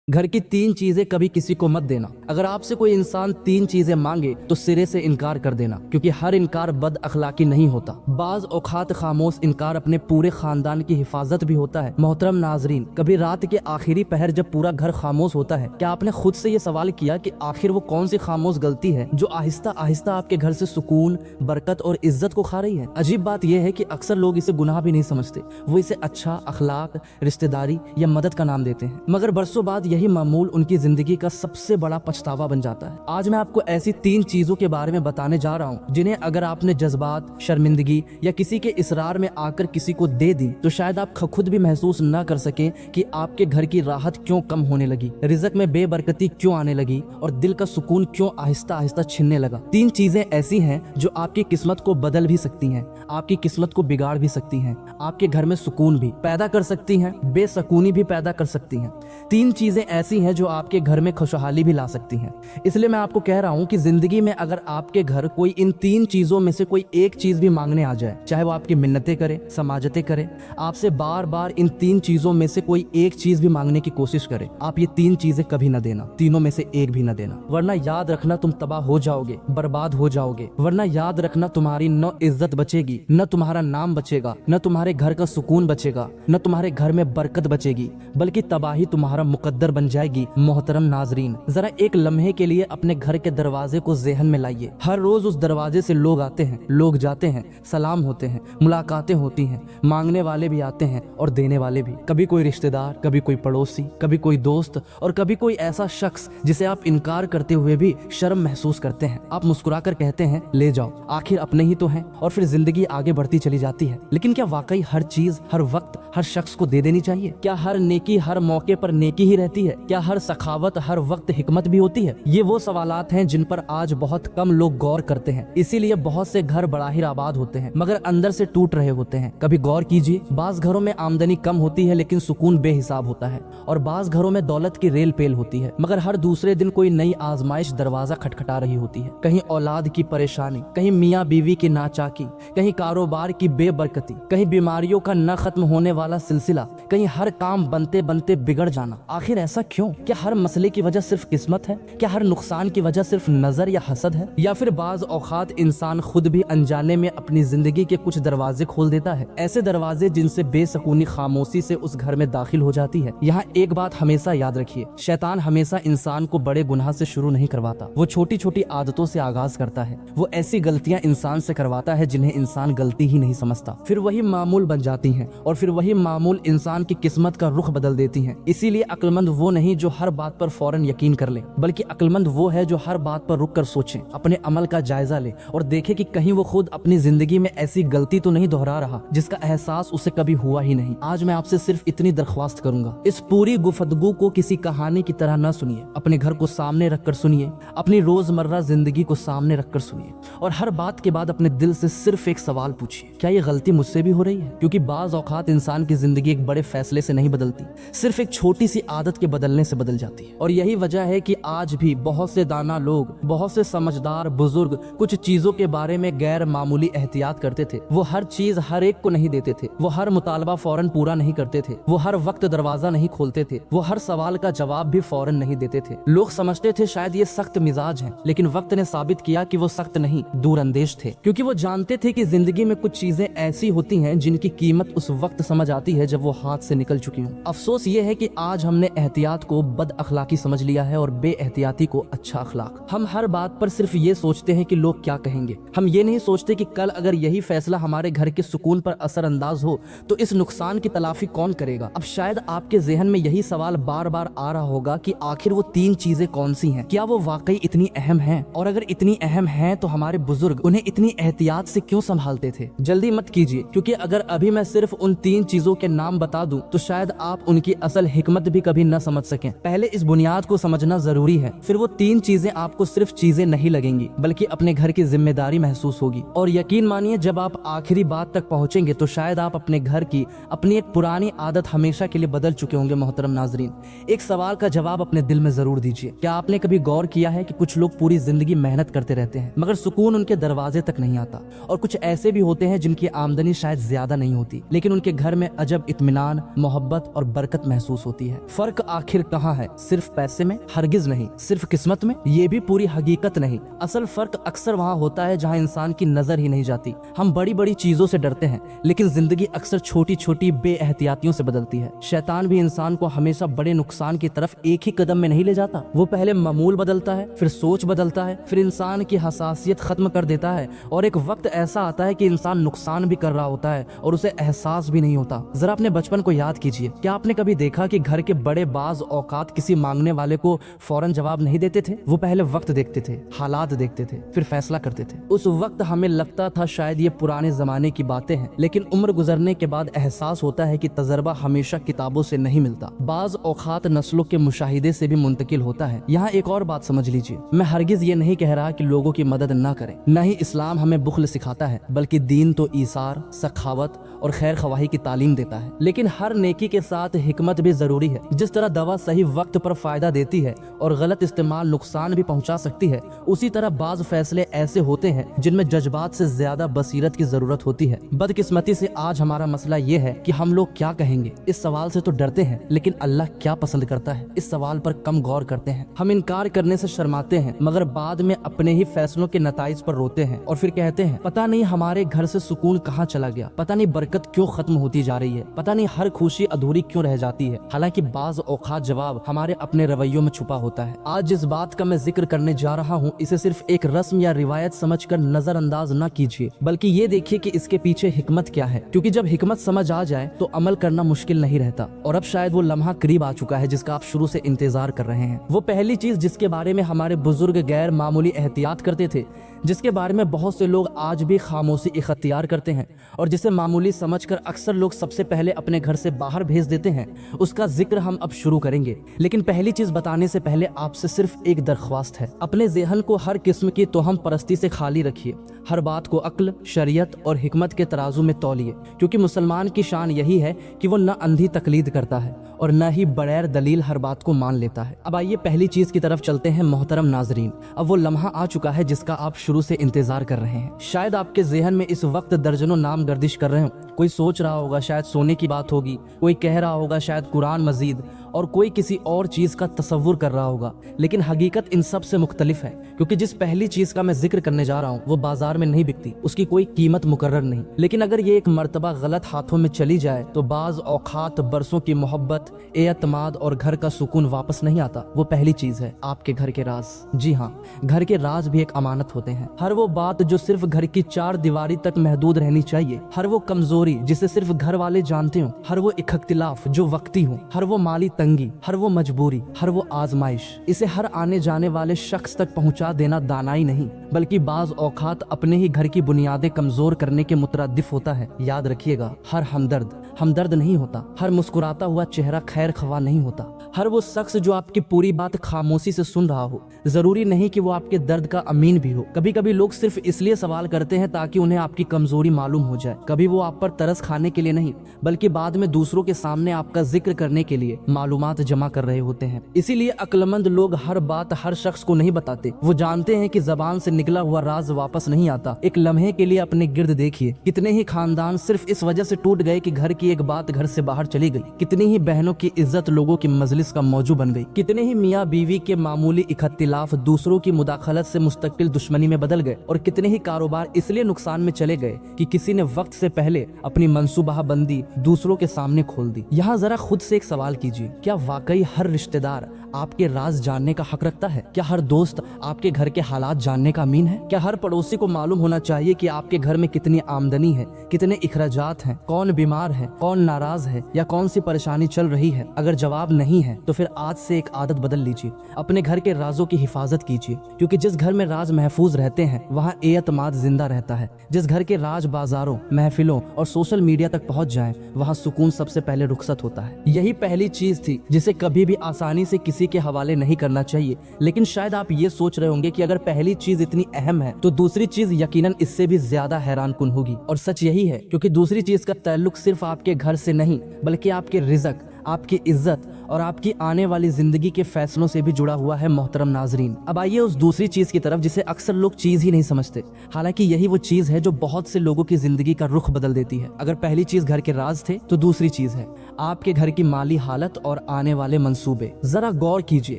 घर की 3 चीजें कभी किसी को मत देना। अगर आपसे कोई इंसान 3 चीजें मांगे तो सिरे से इनकार कर देना, क्योंकि हर इनकार बद अखलाकी नहीं होता। बाज औकात खामोश इनकार अपने पूरे खानदान की हिफाजत भी होता है। मोहतरम नाजरीन, कभी रात के आखिरी पहर जब पूरा घर खामोश होता है, क्या आपने खुद से ये सवाल किया कि आखिर वो कौन सी खामोश गलती है जो आहिस्ता आहिस्ता आपके घर से सुकून, बरकत और इज्जत को खा रही है? अजीब बात यह है कि अक्सर लोग इसे गुनाह भी नहीं समझते, वो इसे अच्छा अखलाक, रिश्तेदारी या मदद का नाम देते हैं, मगर बरसों बाद यही मामूल उनकी जिंदगी का सबसे बड़ा पछतावा बन जाता है। आज मैं आपको ऐसी 3 चीजों के बारे में बताने जा रहा हूँ जिन्हें अगर आपने जज्बात, शर्मिंदगी या किसी के इसरार में आकर किसी को दे दी तो शायद आप खुद भी महसूस न कर सके कि आपके घर की राहत क्यों कम होने लगी, रिज़्क में बेबरकती क्यों आने लगी और दिल का सुकून क्यों आहिस्ता आहिस्ता छिनने लगा। 3 चीजें ऐसी हैं जो आपकी किस्मत को बदल भी सकती हैं, आपकी किस्मत को बिगाड़ भी सकती हैं, आपके घर में सुकून भी पैदा कर सकती हैं, बेसुकूनी भी पैदा कर सकती हैं। 3 चीजें ऐसी हैं जो आपके घर में खुशहाली भी ला सकती हैं। इसलिए मैं आपको कह रहा हूं कि जिंदगी में अगर आपके घर कोई इन 3 चीजों में से कोई एक चीज भी मांगने आ जाए, चाहे वो आपकी मिन्नतें करे, समाजतें करे, आपसे बार बार इन 3 चीजों में से कोई एक चीज भी मांगने की कोशिश करे, आप ये 3 चीजें कभी न देना, तीनों में से एक भी न देना, वरना याद रखना तुम तबाह हो जाओगे, बर्बाद हो जाओगे। वरना याद रखना तुम्हारी न इज्जत बचेगी, न तुम्हारा नाम बचेगा, न तुम्हारे घर का सुकून बचेगा, न तुम्हारे घर में बरकत बचेगी, बल्कि तबाही तुम्हारा मुकद्दर बन जाएगी। मोहतरम नाजरीन, जरा एक लम्हे के लिए अपने घर के दरवाजे को ज़हन में लाइए। हर रोज उस दरवाजे से लोग आते हैं, लोग जाते हैं, सलाम होते हैं, मुलाकातें होती हैं, मांगने वाले भी आते हैं और देने वाले भी। कभी कोई रिश्तेदार, कभी कोई पड़ोसी, कभी कोई दोस्त और कभी कोई ऐसा शख्स जिसे आप इनकार करते हुए भी शर्म महसूस करते हैं। आप मुस्कुराकर कहते हैं ले जाओ, आखिर अपने ही तो हैं, और फिर जिंदगी आगे बढ़ती चली जाती है। लेकिन क्या वाकई हर चीज, हर वक्त, हर शख्स को दे देनी चाहिए? क्या हर नेकी हर मौके पर नेकी ही रहती है? क्या हर सखावत हर वक्त हिकमत भी होती है? ये वो सवालात हैं जिन पर आज बहुत कम लोग गौर करते हैं। इसीलिए बहुत से घर बड़ाहिर आबाद होते हैं मगर अंदर से टूट रहे होते हैं। कभी गौर कीजिए, बाज घरों में आमदनी कम होती है लेकिन सुकून बेहिसाब होता है, और बाज घरों में दौलत की रेल पेल होती है मगर हर दूसरे दिन कोई नई आजमाइश दरवाजा खटखटा रही होती है। कहीं औलाद की परेशानी, कहीं मियाँ बीवी की नाचाकी, कहीं कारोबार की बेबरकती, कहीं बीमारियों का न खत्म होने वाला सिलसिला, कहीं हर काम बनते बनते बिगड़ जाना। आखिर ऐसा क्यों? क्या हर मसले की वजह सिर्फ किस्मत है? क्या हर नुकसान की वजह सिर्फ नजर या हसद है? या फिर बाज औकात इंसान खुद भी अनजाने में अपनी जिंदगी के कुछ दरवाजे खोल देता है, ऐसे दरवाजे जिनसे बेसुकूनी खामोशी से उस घर में दाखिल हो जाती है। यहाँ एक बात हमेशा याद रखिए, शैतान हमेशा इंसान को बड़े गुनाह से शुरू नहीं करवाता, वो छोटी छोटी आदतों से आगाज करता है। वो ऐसी गलतियां इंसान से करवाता है जिन्हें इंसान गलती ही नहीं समझता, फिर वही मामूल बन जाती हैं और फिर वही मामूल इंसान की किस्मत का रुख बदल देती हैं। इसीलिए अक्लमंद वो नहीं जो हर बात पर फौरन यकीन कर ले, बल्कि अक्लमंद वो है जो हर बात पर रुक कर सोचे, अपने अमल का जायजा ले और देखे कि कहीं वो खुद अपनी जिंदगी में ऐसी गलती तो नहीं दोहरा रहा जिसका एहसास उसे कभी हुआ ही नहीं। आज मैं आपसे सिर्फ इतनी दरख्वास्त करूंगा, इस पूरी गुफ्तगू को किसी कहानी की तरह न सुनिए, अपने घर को सामने रखकर सुनिए, अपनी रोजमर्रा जिंदगी को सामने रखकर सुनिए, और हर बात के बाद अपने दिल से सिर्फ एक सवाल पूछिए, क्या ये गलती मुझसे भी हो रही है? क्योंकि बाज औकात इंसान की जिंदगी एक बड़े फैसले से नहीं बदलती, सिर्फ एक छोटी सी आदत के बदलने से बदल जाती है। और यही वजह है कि आज भी बहुत से दाना लोग, बहुत से समझदार बुजुर्ग कुछ चीजों के बारे में गैर मामूली एहतियात करते थे। वो हर चीज हर एक को नहीं देते थे, वो हर मुतालबा फौरन पूरा नहीं करते थे, वो हर वक्त दरवाजा नहीं खोलते थे, वो हर सवाल का जवाब भी फौरन नहीं देते थे। लोग समझते थे शायद ये सख्त मिजाज हैं, लेकिन वक्त ने साबित किया कि वो सख्त नहीं, दूर अंदेश थे, क्योंकि वो जानते थे कि जिंदगी में कुछ चीजें ऐसी होती हैं जिनकी कीमत उस वक्त समझ आती है जब वो हाथ से निकल चुकी हूँ। अफसोस ये है कि आज हमने एहतियात को बद अखलाकी समझ लिया है और बेएहतियाती को अच्छा अखलाक। हम हर बात पर सिर्फ ये सोचते हैं कि लोग क्या कहेंगे, हम ये नहीं सोचते कि कल अगर यही फैसला हमारे घर के सुकून पर असरअंदाज हो तो इस नुकसान की तलाफी कौन करेगा। अब शायद आपके जहन में यही सवाल बार बार आ रहा होगा कि आखिर वो 3 चीजें कौन सी हैं? क्या वो वाकई इतनी अहम हैं? और अगर इतनी अहम हैं तो हमारे बुजुर्ग उन्हें इतनी एहतियात से क्यों संभालते थे? जल्दी मत कीजिए, क्योंकि अगर अभी मैं सिर्फ उन 3 चीजों के नाम बता दूं तो शायद आप उनकी असल हिकमत भी कभी न समझ सकें। पहले इस बुनियाद को समझना जरूरी है, फिर वो 3 चीजें आपको सिर्फ चीजें नहीं लगेंगी बल्कि अपने घर की जिम्मेदारी महसूस होगी। और यकीन मानिए, जब आप आखिरी बात तक पहुंचेंगे तो शायद आप अपने घर की अपनी एक पुरानी आदत हमेशा के लिए बदल चुके होंगे। मोहतरम नाजरीन, एक सवाल का जवाब अपने दिल में जरूर दीजिए, क्या आपने कभी गौर किया है कि कुछ लोग पूरी जिंदगी मेहनत करते रहते हैं मगर सुकून उनके दरवाजे तक नहीं आता, और कुछ ऐसे भी होते हैं जिनकी आमदनी शायद ज्यादा नहीं होती लेकिन उनके घर में अजब इत्मीनान, मोहब्बत और बरकत महसूस होती है। फर्क आखिर कहाँ है? सिर्फ पैसे में? हरगिज नहीं। सिर्फ किस्मत में? ये भी पूरी हकीकत नहीं। असल फर्क अक्सर वहाँ होता है जहाँ इंसान की नजर ही नहीं जाती। हम बड़ी बड़ी चीजों से डरते हैं, लेकिन जिंदगी अक्सर छोटी छोटी बेएहतियातियों से बदलती है। शैतान भी इंसान को हमेशा बड़े नुकसान की तरफ एक ही कदम में नहीं ले जाता। वो पहले मामूल बदलता है, फिर सोच बदलता है, फिर इंसान की हसासियत खत्म कर देता है, और एक वक्त ऐसा आता है कि इंसान नुकसान भी कर रहा होता है और उसे एहसास भी नहीं होता। जरा अपने बचपन को याद कीजिए। क्या आपने कभी देखा कि घर के बड़े बाज औकात किसी मांगने वाले को फौरन जवाब नहीं देते थे? वो पहले वक्त देखते थे, हालात देखते थे, फिर फैसला करते थे। उस वक्त हमें लगता था शायद ये पुराने जमाने की बातें हैं, लेकिन उम्र गुजरने के बाद एहसास होता है कि तजर्बा हमेशा किताबों से नहीं मिलता, बाज औकात नस्लों के मुशाहिदे से भी मुंतकिल होता है। यहाँ एक और बात समझ लीजिए, मैं हरगिज ये नहीं कह रहा कि लोगों की मदद न करें, न ही इस्लाम हमें बुख्ल सिखाता है, बल्कि दीन तो ईसार, सखावत और खैर खवाही की तालीम देता है। लेकिन हर नेकी के साथ हिकमत भी जरूरी है। जिस तरह दवा सही वक्त पर फायदा देती है और गलत इस्तेमाल नुकसान भी पहुंचा सकती है, उसी तरह बाज फैसले ऐसे होते हैं जिनमें जज्बात से ज्यादा बसीरत की जरूरत होती है। बदकिस्मती से आज हमारा मसला ये है कि हम लोग क्या कहेंगे इस सवाल से तो डरते हैं, लेकिन अल्लाह क्या पसंद करता है इस सवाल पर कम गौर करते हैं। हम इनकार करने से शर्माते हैं, मगर बाद में अपने ही फैसलों के नताइज पर रोते हैं और फिर कहते हैं पता नहीं हमारे घर से सुकून कहाँ चला गया, पता नहीं बरकत क्यों खत्म होती जा रही है, पता नहीं हर खुशी अधूरी क्यों रह जाती है। हालांकि बाज औकात जवाब हमारे अपने रवैयों में छुपा होता है। आज जिस बात का मैं जिक्र करने जा रहा हूँ, इसे सिर्फ एक रस्म या रिवायत समझकर नजरअंदाज न कीजिए, बल्कि ये देखिए कि इसके पीछे हिकमत क्या है, क्योंकि जब हिकमत समझ आ जाए तो अमल करना मुश्किल नहीं रहता। और अब शायद वो लम्हा करीब आ चुका है जिसका आप शुरू से इंतजार कर रहे हैं। वो पहली चीज जिसके बारे में हमारे बुजुर्ग गैर मामूली एहतियात करते थे, जिसके बारे में बहुत से लोग आज भी खामोशी इख्तियार करते हैं और जिसे मामूली समझकर अक्सर लोग सबसे पहले अपने घर से बाहर भेज देते हैं, उसका जिक्र हम अब शुरू करेंगे। लेकिन पहली चीज बताने से पहले आपसे सिर्फ एक दरख्वास्त है, अपने ज़हन को हर किस्म की तोहम परस्ती से खाली रखिए। हर बात को अक्ल, शरीयत और हिकमत के तराजू में तौलिए, क्योंकि मुसलमान की शान यही है कि वो न अंधी तकलीद करता है और न ही बगैर दलील हर बात को मान लेता है। अब आइए पहली चीज की तरफ चलते हैं मोहतरम नाजरीन। अब वो लम्हा आ चुका है जिसका आप शुरू से इंतजार कर रहे हैं। शायद आपके ज़हन में इस वक्त दर्जनों नाम गर्दिश कर रहे हो। कोई सोच रहा होगा शायद सोने की बात होगी, कोई कह रहा होगा शायद कुरान मजीद, और कोई किसी और चीज का तसव्वुर कर रहा होगा। लेकिन हकीकत इन सब से मुख्तलिफ है, क्योंकि जिस पहली चीज का मैं जिक्र करने जा रहा हूँ वो बाजार में नहीं बिकती, उसकी कोई कीमत मुकर्रर नहीं। लेकिन अगर ये एक मर्तबा गलत हाथों में चली जाए तो बाज औकात बरसों की मोहब्बत, एतमाद और घर का सुकून वापस नहीं आता। वो पहली चीज है आपके घर के राज। जी हाँ, घर के राज भी एक अमानत होते हैं। हर वो बात जो सिर्फ घर की चार दीवारी तक महदूद रहनी चाहिए, हर वो कमजोरी जिसे सिर्फ घर वाले जानते हो, हर वो इख्तिलाफ जो वक्ती हो, हर वो माली तंगी, हर वो मजबूरी, हर वो आजमाइश, इसे हर आने जाने वाले शख्स तक पहुंचा देना दानाई नहीं, बल्कि बाज औकात अपने ही घर की बुनियादें कमजोर करने के मुतरद्दिफ होता है। याद रखिएगा, हर हमदर्द नहीं होता, हर मुस्कुराता हुआ चेहरा खैर खवा नहीं होता, हर वो शख्स जो आपकी पूरी बात खामोशी से सुन रहा हो जरूरी नहीं कि वो आपके दर्द का अमीन भी हो। कभी कभी लोग सिर्फ इसलिए सवाल करते हैं ताकि उन्हें आपकी कमजोरी मालूम हो जाए। कभी वो आप पर तरस खाने के लिए नहीं, बल्कि बाद में दूसरों के सामने आपका जिक्र करने के लिए मालूमात जमा कर रहे होते हैं। इसीलिए अक्लमंद लोग हर बात हर शख्स को नहीं बताते। वो जानते हैं कि जबान से निकला हुआ राज वापस नहीं आता। एक लम्हे के लिए अपने गिर्द देखिए, कितने ही खानदान सिर्फ इस वजह से टूट गए कि घर की एक बात घर से बाहर चली गई। कितनी ही बहनों की इज्जत लोगों की मजलिस का मौजू बन गई। कितने ही मियाँ बीवी के मामूली इख्तिलाफ दूसरों की मुदाखलत से मुस्तकिल दुश्मनी में बदल गए। और कितने ही कारोबार इसलिए नुकसान में चले गए कि किसी ने वक्त से पहले अपनी मंसूबाबंदी दूसरों के सामने खोल दी। यहाँ जरा खुद से एक सवाल कीजिए, क्या वाकई हर रिश्तेदार आपके राज जानने का हक रखता है? क्या हर दोस्त आपके घर के हालात जानने का अमीन है? क्या हर पड़ोसी को मालूम होना चाहिए कि आपके घर में कितनी आमदनी है, कितने इखराजात हैं, कौन बीमार है, कौन नाराज है या कौन सी परेशानी चल रही है? अगर जवाब नहीं है तो फिर आज से एक आदत बदल लीजिए, अपने घर के राजों की हिफाजत कीजिए, क्योंकि जिस घर में राज महफूज रहते हैं वहाँ एतमाद जिंदा रहता है। जिस घर के राज बाजारों, महफिलों और सोशल मीडिया तक पहुँच जाए वहाँ सुकून सबसे पहले रुखसत होता है। यही पहली चीज थी जिसे कभी भी आसानी से किसी के हवाले नहीं करना चाहिए। लेकिन शायद आप ये सोच रहे होंगे कि अगर पहली चीज इतनी अहम है तो दूसरी चीज यकीनन इससे भी ज्यादा हैरान कुन होगी। और सच यही है, क्योंकि दूसरी चीज का ताल्लुक सिर्फ आपके घर से नहीं बल्कि आपके रिज़्क, آپ کی عزت اور آپ کی آنے والی زندگی کے فیصلوں سے بھی جڑا ہوا ہے محترم ناظرین۔ اب آئیے اس دوسری چیز کی طرف جسے اکثر لوگ چیز ہی نہیں سمجھتے، حالانکہ یہی وہ چیز ہے جو بہت سے لوگوں کی زندگی کا رخ بدل دیتی ہے۔ اگر پہلی چیز گھر کے راز تھے تو دوسری چیز ہے آپ کے گھر کی مالی حالت اور آنے والے منصوبے۔ ذرا غور کیجئے،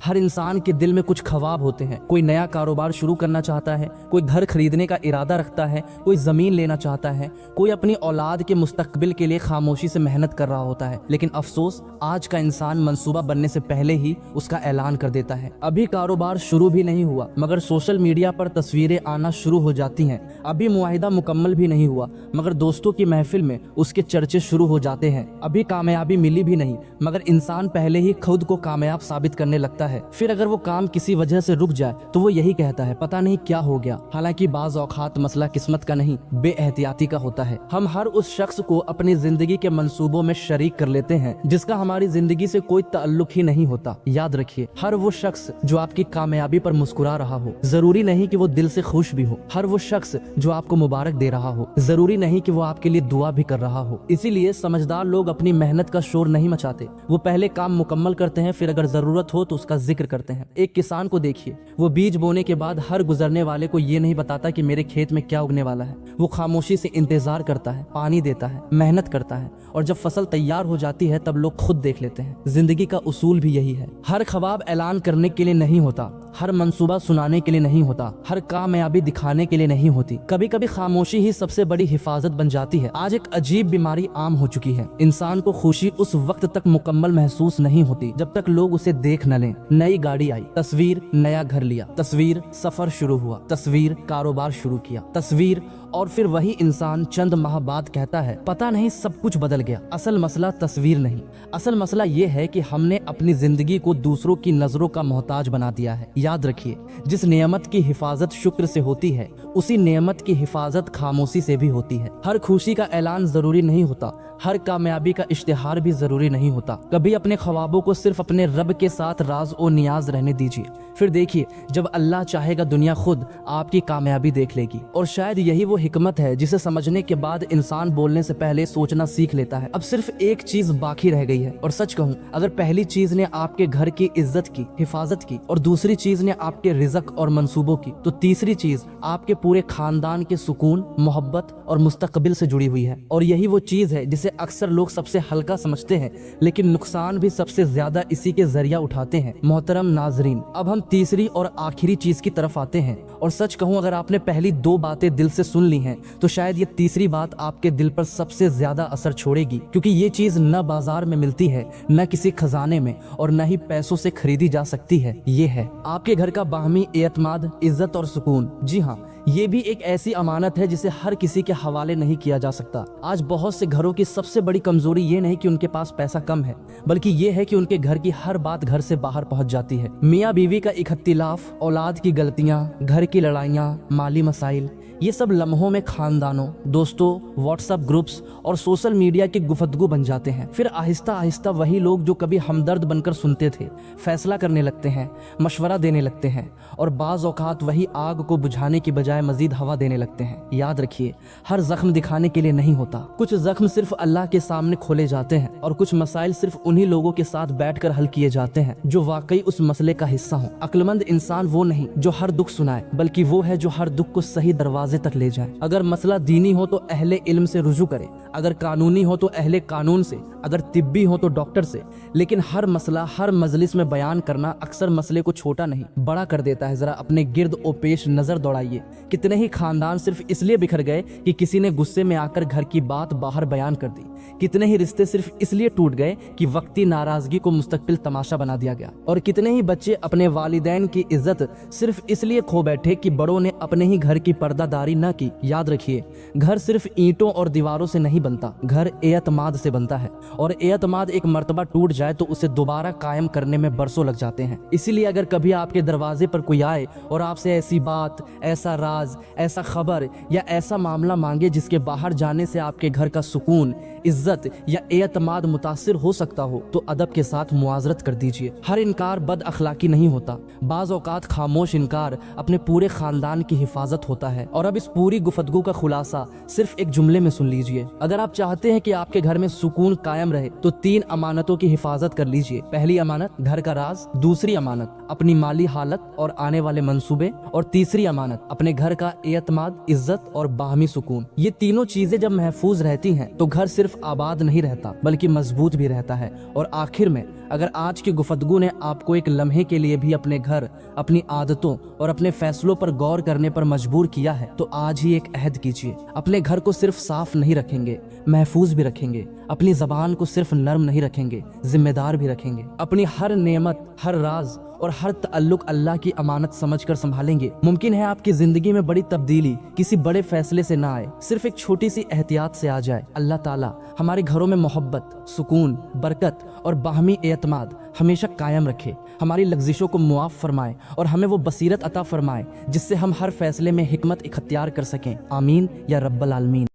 ہر انسان کے دل میں کچھ خواب ہوتے ہیں۔ کوئی نیا کاروبار شروع کرنا چاہتا ہے، کوئی گھر خریدنے کا ارادہ رکھتا ہے، کوئی زمین لینا چاہتا ہے، کوئی اپنی اولاد کے مستقبل کے لیے خاموشی سے محنت کر رہا ہوتا ہے۔ لیکن افسوس، آج کا انسان منصوبہ بننے سے پہلے ہی اس کا اعلان کر دیتا ہے۔ ابھی کاروبار شروع بھی نہیں ہوا مگر سوشل میڈیا پر تصویریں آنا شروع ہو جاتی ہیں۔ ابھی معاہدہ مکمل بھی نہیں ہوا مگر دوستوں کی محفل میں اس کے چرچے شروع ہو جاتے ہیں۔ ابھی کامیابی ملی بھی نہیں مگر انسان پہلے ہی خود کو کامیاب ثابت کرنے لگتا ہے۔ پھر اگر وہ کام کسی وجہ سے رک جائے تو وہ یہی کہتا ہے پتہ نہیں کیا ہو گیا۔ حالانکہ بعض اوقات مسئلہ قسمت کا نہیں، بے احتیاطی کا ہوتا ہے۔ ہم ہر اس شخص کو اپنی زندگی کے منصوبوں میں شریک کر لیتے ہیں جس کا ہماری زندگی سے کوئی تعلق ہی نہیں ہوتا۔ یاد رکھیے، ہر وہ شخص جو آپ کی کامیابی پر مسکرا رہا ہو ضروری نہیں کہ وہ دل سے خوش بھی ہو۔ ہر وہ شخص جو آپ کو مبارک دے رہا ہو ضروری نہیں کہ وہ آپ کے لیے دعا بھی کر رہا ہو۔ اسی لیے سمجھدار لوگ اپنی محنت کا شور نہیں مچاتے، وہ پہلے کام مکمل کرتے ہیں، پھر اگر ضرورت ہو تو اس کا ذکر کرتے ہیں۔ ایک کسان کو دیکھیے، وہ بیج بونے کے بعد ہر گزرنے والے کو یہ نہیں بتاتا کہ میرے کھیت میں کیا اگنے والا ہے۔ وہ خاموشی سے انتظار کرتا ہے، پانی دیتا ہے، محنت کرتا ہے، اور جب فصل تیار ہو جاتی ہے تب لوگ خود دیکھ لیتے ہیں۔ زندگی کا اصول بھی یہی ہے، ہر خواب اعلان کرنے کے لیے نہیں ہوتا، ہر منصوبہ سنانے کے لیے نہیں ہوتا، ہر کامیابی دکھانے کے لیے نہیں ہوتی۔ کبھی کبھی خاموشی ہی سب سے بڑی حفاظت بن جاتی ہے۔ آج ایک عجیب بیماری عام ہو چکی ہے، انسان کو خوشی اس وقت تک مکمل محسوس نہیں ہوتی جب تک لوگ اسے دیکھ نہ لیں۔ نئی گاڑی آئی، تصویر نیا گھر لیا، تصویر سفر شروع ہوا، تصویر کاروبار شروع کیا، تصویر، اور پھر وہی انسان چند ماہ بعد کہتا ہے پتہ نہیں سب کچھ بدل گیا۔ اصل مسئلہ تصویر نہیں، اصل مسئلہ یہ ہے کہ ہم نے اپنی زندگی کو دوسروں کی نظروں کا محتاج بنا دیا ہے۔ یاد رکھیے، جس نعمت کی حفاظت شکر سے ہوتی ہے اسی نعمت کی حفاظت خاموشی سے بھی ہوتی ہے۔ ہر خوشی کا اعلان ضروری نہیں ہوتا، ہر کامیابی کا اشتہار بھی ضروری نہیں ہوتا۔ کبھی اپنے خوابوں کو صرف اپنے رب کے ساتھ راز و نیاز رہنے دیجیے، پھر دیکھیے جب اللہ چاہے گا دنیا خود آپ کی کامیابی دیکھ لے گی۔ اور شاید یہی وہ حکمت ہے جسے سمجھنے کے بعد انسان بولنے سے پہلے سوچنا سیکھ لیتا ہے۔ اب صرف ایک چیز باقی رہ گئی ہے، اور سچ کہوں اگر پہلی چیز نے آپ کے گھر کی عزت کی، حفاظت کی، اور دوسری چیز نے آپ کے رزق اور منصوبوں کی، تو تیسری چیز آپ کے پورے خاندان کے سکون، محبت اور مستقبل سے جڑی ہوئی ہے۔ اور یہی وہ چیز ہے جسے اکثر لوگ سب سے ہلکا سمجھتے ہیں لیکن نقصان بھی سب سے زیادہ اسی کے ذریعہ اٹھاتے ہیں۔ محترم ناظرین، اب ہم تیسری اور آخری چیز کی طرف آتے ہیں، اور سچ کہوں اگر آپ نے پہلی دو باتیں دل سے سن لی ہیں تو شاید یہ تیسری بات آپ کے دل پر سب سے زیادہ اثر چھوڑے گی، کیونکہ یہ چیز نہ بازار میں ملتی ہے، نہ کسی خزانے میں، اور نہ ہی پیسوں سے خریدی جا سکتی ہے۔ یہ ہے آپ کے گھر کا باہمی اعتماد، عزت اور سکون۔ جی ہاں، یہ بھی ایک ایسی امانت ہے جسے ہر کسی کے حوالے نہیں کیا جا سکتا۔ آج بہت سے گھروں کی سب سے بڑی کمزوری یہ نہیں کہ ان کے پاس پیسہ کم ہے، بلکہ یہ ہے کہ ان کے گھر کی ہر بات گھر سے باہر پہنچ جاتی ہے۔ میاں بیوی کا ایک اختلاف، اولاد کی غلطیاں، گھر کی لڑائیاں، مالی مسائل، یہ سب لمحوں میں خاندانوں، دوستوں، واٹس ایپ گروپس اور سوشل میڈیا کی گفتگو بن جاتے ہیں۔ پھر آہستہ آہستہ وہی لوگ جو کبھی ہمدرد بن کر سنتے تھے فیصلہ کرنے لگتے ہیں، مشورہ دینے لگتے ہیں، اور بعض اوقات وہی آگ کو بجھانے کی بجائے مزید ہوا دینے لگتے ہیں۔ یاد رکھیے، ہر زخم دکھانے کے لیے نہیں ہوتا، کچھ زخم صرف اللہ کے سامنے کھولے جاتے ہیں، اور کچھ مسائل صرف انہی لوگوں کے ساتھ بیٹھ کر حل کیے جاتے ہیں جو واقعی اس مسئلے کا حصہ ہوں۔ عقل مند انسان وہ نہیں جو ہر دکھ سنائے، بلکہ وہ ہے جو ہر دکھ کو صحیح دروازے تک لے جائے۔ اگر مسئلہ دینی ہو تو اہل علم سے رجوع کرے، اگر قانونی ہو تو اہل قانون سے، اگر طبی ہو تو ڈاکٹر سے، لیکن ہر مسئلہ ہر مجلس میں بیان کرنا اکثر مسئلے کو چھوٹا نہیں بڑا کر دیتا ہے۔ ذرا اپنے گرد و پیش نظر دوڑائیے، کتنے ہی خاندان صرف اس لیے بکھر گئے کہ کسی نے غصے میں آ کر گھر کی بات باہر بیان کر دی، کتنے ہی رشتے صرف اس لیے ٹوٹ گئے کہ وقتی ناراضگی کو مستقبل تماشا بنا دیا گیا، اور کتنے ہی بچے اپنے والدین کی عزت صرف اس لیے کھو بیٹھے کہ بڑوں نے اپنے ہی گھر کی پردہ داری نہ کی۔ یاد رکھیے، گھر صرف اینٹوں اور دیواروں سے نہیں بنتا، گھر اعتماد سے بنتا ہے، اور اعتماد ایک مرتبہ ٹوٹ جائے تو اسے دوبارہ قائم کرنے میں برسوں لگ جاتے ہیں۔ اسی لیے اگر کبھی آپ کے دروازے پر کوئی آئے اور آپ سے ایسی بات، ایسا راز راز, ایسا خبر یا ایسا معاملہ مانگے جس کے باہر جانے سے آپ کے گھر کا سکون, عزت یا اعتماد متاثر ہو سکتا ہو تو ادب کے ساتھ معاذرت کر دیجیے. ہر انکار بد اخلاقی نہیں ہوتا, بعض اوقات خاموش انکار اپنے پورے خاندان کی حفاظت ہوتا ہے. اور اب اس پوری گفتگو کا خلاصہ صرف ایک جملے میں سن لیجیے. اگر آپ چاہتے ہیں کہ آپ کے گھر میں سکون قائم رہے تو 3 امانتوں کی حفاظت کر لیجیے. پہلی امانت گھر کا راز, دوسری امانت اپنی مالی حالت اور آنے والے منصوبے, اور تیسری امانت اپنے گھر کا اعتماد, عزت اور باہمی سکون. یہ تینوں چیزیں جب محفوظ رہتی ہیں تو گھر صرف آباد نہیں رہتا بلکہ مضبوط بھی رہتا ہے. اور آخر میں اگر آج کی گفتگو نے آپ کو ایک لمحے کے لیے بھی اپنے گھر, اپنی عادتوں اور اپنے فیصلوں پر غور کرنے پر مجبور کیا ہے تو آج ہی ایک عہد کیجیے. اپنے گھر کو صرف صاف نہیں رکھیں گے, محفوظ بھی رکھیں گے. اپنی زبان کو صرف نرم نہیں رکھیں گے, ذمہ دار بھی رکھیں گے. اپنی ہر نعمت, ہر راز اور ہر تعلق اللہ کی امانت سمجھ کر سنبھالیں گے. ممکن ہے آپ کی زندگی میں بڑی تبدیلی کسی بڑے فیصلے سے نہ آئے, صرف ایک چھوٹی سی احتیاط سے آ جائے. اللہ تعالیٰ ہمارے گھروں میں محبت, سکون, برکت اور باہمی اعتماد ہمیشہ قائم رکھے. ہماری لغزشوں کو معاف فرمائے اور ہمیں وہ بصیرت عطا فرمائے جس سے ہم ہر فیصلے میں حکمت اختیار کر سکیں. آمین یا رب العالمین.